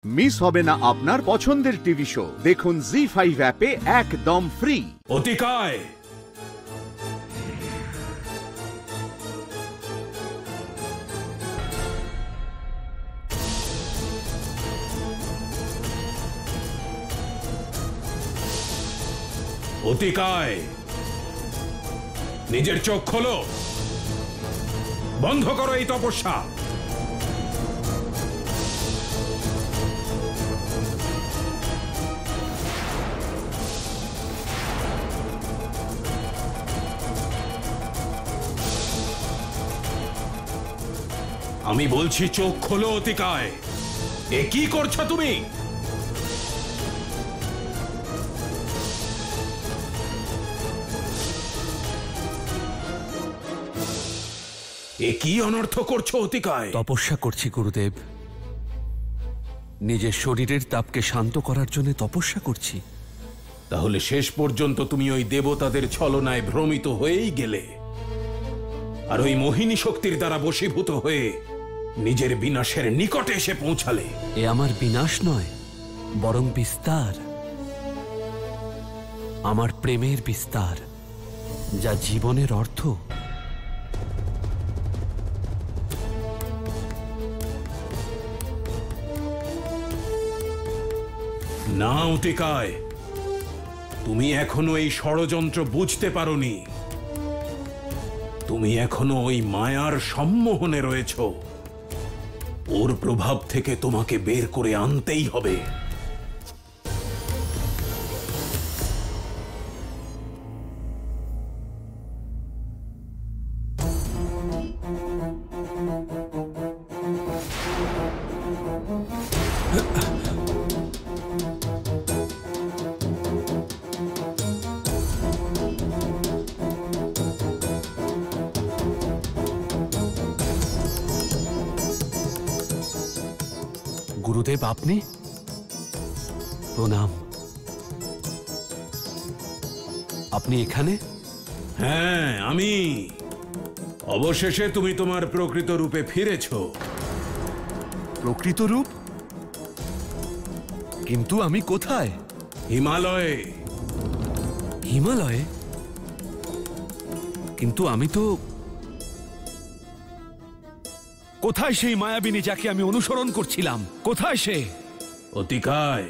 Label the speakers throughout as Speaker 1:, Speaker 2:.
Speaker 1: Miss হবে না আপনার পছন্দের টিভি শো। দেখুন জি5 অ্যাপে একদম ফ্রি।
Speaker 2: অতিকায় অতিকায় নিজের চোখ খোলো, বন্ধ করো এই তপস্যা। আমি বলছি চোখ খোলো অতিকায়। এ কি করছো তুমি? এ কি অনর্থ করছো অতিকায়?
Speaker 3: তপস্যা করছি গুরুদেব, নিজের শরীরের তাপকে শান্ত করার জন্য তপস্যা করছি।
Speaker 2: তাহলে শেষ পর্যন্ত তুমি ওই দেবতাদের ছলনায় ভ্রমিত হয়েই গেলে, আর ওই মোহিনী শক্তির দ্বারা বশীভূত হয়ে নিজের বিনাশের নিকটে এসে পৌঁছালে।
Speaker 3: এ আমার বিনাশ নয়, বরং বিস্তার, আমার প্রেমের বিস্তার, যা জীবনের অর্থ।
Speaker 2: না অতিকায়, তুমি এখনো এই ষড়যন্ত্র বুঝতে পারোনি। তুমি এখনো ওই মায়ার সম্মোহনে রয়েছ। ওর প্রভাব থেকে তোমাকে বের করে আনতেই হবে।
Speaker 3: গুরুদেব, আপনি? প্রণাম। আপনি এখানে?
Speaker 2: হ্যাঁ, আমি। অবশেষে তুমি তোমার প্রকৃত রূপে ফিরেছ।
Speaker 3: প্রকৃত রূপ? কিন্তু আমি কোথায়?
Speaker 2: হিমালয়ে।
Speaker 3: হিমালয়ে? কিন্তু আমি তো... কোথায় সেই মায়াবিনী যাকে আমি অনুসরণ করছিলাম? কোথায় সে?
Speaker 2: অতিকায়,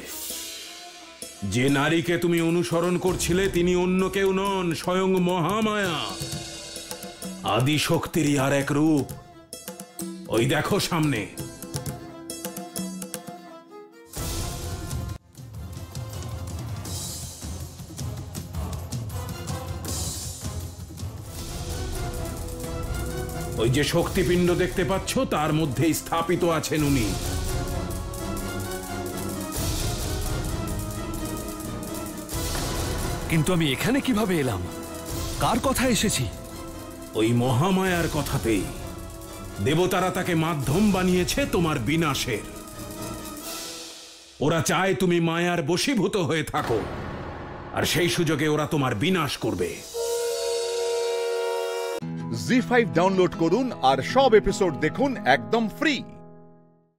Speaker 2: যে নারীকে তুমি অনুসরণ করছিলে তিনি অন্য কেউ নন, স্বয়ং মহামায়া, আদি শক্তিরই আর এক রূপ। ওই দেখো সামনে। ওই যে শক্তিপিণ্ড দেখতে পাচ্ছ, তার মধ্যে স্থাপিত আছেন উনি।
Speaker 3: কিন্তু আমি এখানে কিভাবে এলাম? কার কথা এসেছি?
Speaker 2: ওই মহামায়ার কথাতেই। দেবতারা তাকে মাধ্যম বানিয়েছে তোমার বিনাশের। ওরা চায় তুমি মায়ার বশীভূত হয়ে থাকো, আর সেই সুযোগে ওরা তোমার বিনাশ করবে।
Speaker 1: জি5 ডাউনলোড করুন আর সব এপিসোড দেখুন একদম ফ্রি।